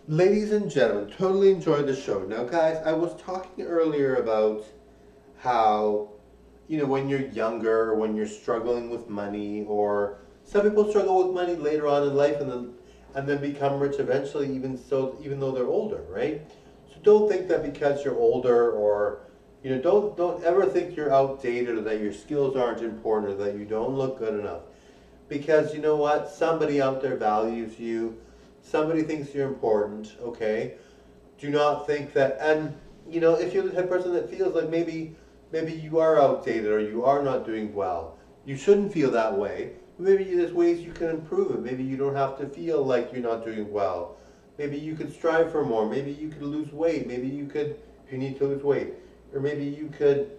Ladies and gentlemen, totally enjoyed the show. Now, guys, I was talking earlier about how, when you're younger, when you're struggling with money, or some people struggle with money later on in life and then become rich eventually, even though they're older, right? So don't think that because you're older or don't ever think you're outdated or that your skills aren't important or that you don't look good enough. Because you know what? Somebody out there values you. Somebody thinks you're important, okay? Do not think that, and if you're the type of person that feels like maybe you are outdated or you are not doing well, you shouldn't feel that way. Maybe there's ways you can improve it. Maybe you don't have to feel like you're not doing well. Maybe you could strive for more. Maybe you could lose weight. Maybe you could, if you need to lose weight, or maybe you could,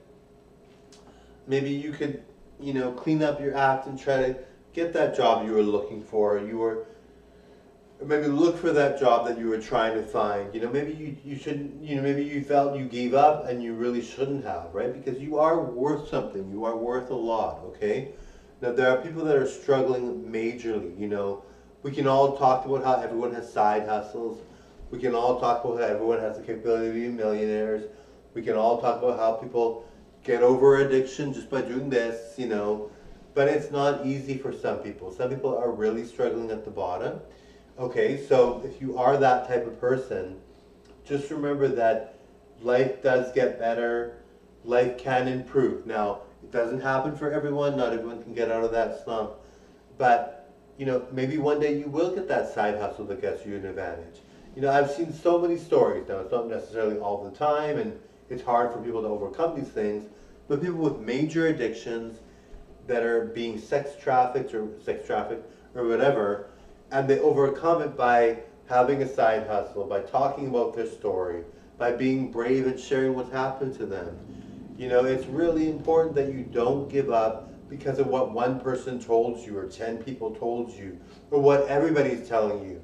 clean up your act and try to get that job you were looking for. Or maybe look for that job that you were trying to find. Maybe you shouldn't, maybe you felt you gave up and you really shouldn't have, right? Because you are worth something. You are worth a lot, okay? Now, there are people that are struggling majorly, We can all talk about how everyone has side hustles. We can all talk about how everyone has the capability to be millionaires. We can all talk about how people get over addiction just by doing this. But it's not easy for some people. Some people are really struggling at the bottom. Okay, so if you are that type of person, just remember that life does get better, life can improve. Now, it doesn't happen for everyone, not everyone can get out of that slump, but maybe one day you will get that side hustle that gets you an advantage. I've seen so many stories. Now, it's not necessarily all the time, and it's hard for people to overcome these things, but people with major addictions that are being sex trafficked or whatever, and they overcome it by having a side hustle, by talking about their story, by being brave and sharing what's happened to them. It's really important that you don't give up because of what one person told you or 10 people told you or what everybody's telling you.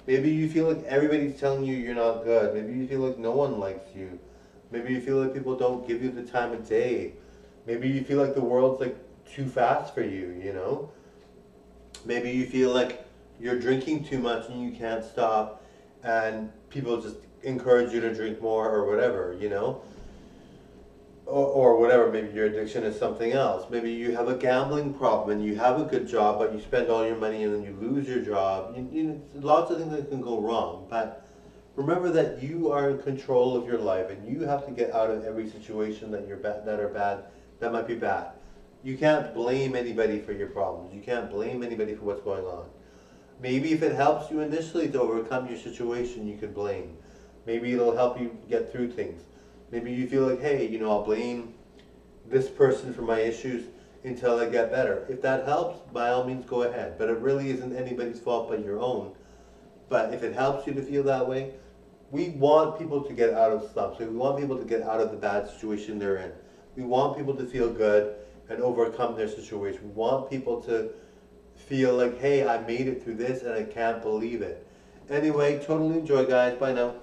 Maybe you feel like everybody's telling you you're not good. Maybe you feel like no one likes you. Maybe you feel like people don't give you the time of day. Maybe you feel like the world's like too fast for you. Maybe you feel like you're drinking too much and you can't stop and people just encourage you to drink more or whatever. Or whatever, maybe your addiction is something else. Maybe you have a gambling problem and you have a good job but you spend all your money and then you lose your job. Lots of things that can go wrong, but remember that you are in control of your life and you have to get out of every situation that might be bad. You can't blame anybody for your problems. You can't blame anybody for what's going on. Maybe if it helps you initially to overcome your situation, you can blame. Maybe it'll help you get through things. Maybe you feel like, hey, I'll blame this person for my issues until I get better. If that helps, by all means go ahead. But it really isn't anybody's fault but your own. But if it helps you to feel that way, we want people to get out of slumps. We want people to get out of the bad situation they're in. We want people to feel good and overcome their situation. We want people to feel like, hey, I made it through this and I can't believe it. Anyway, totally enjoy, guys. Bye now.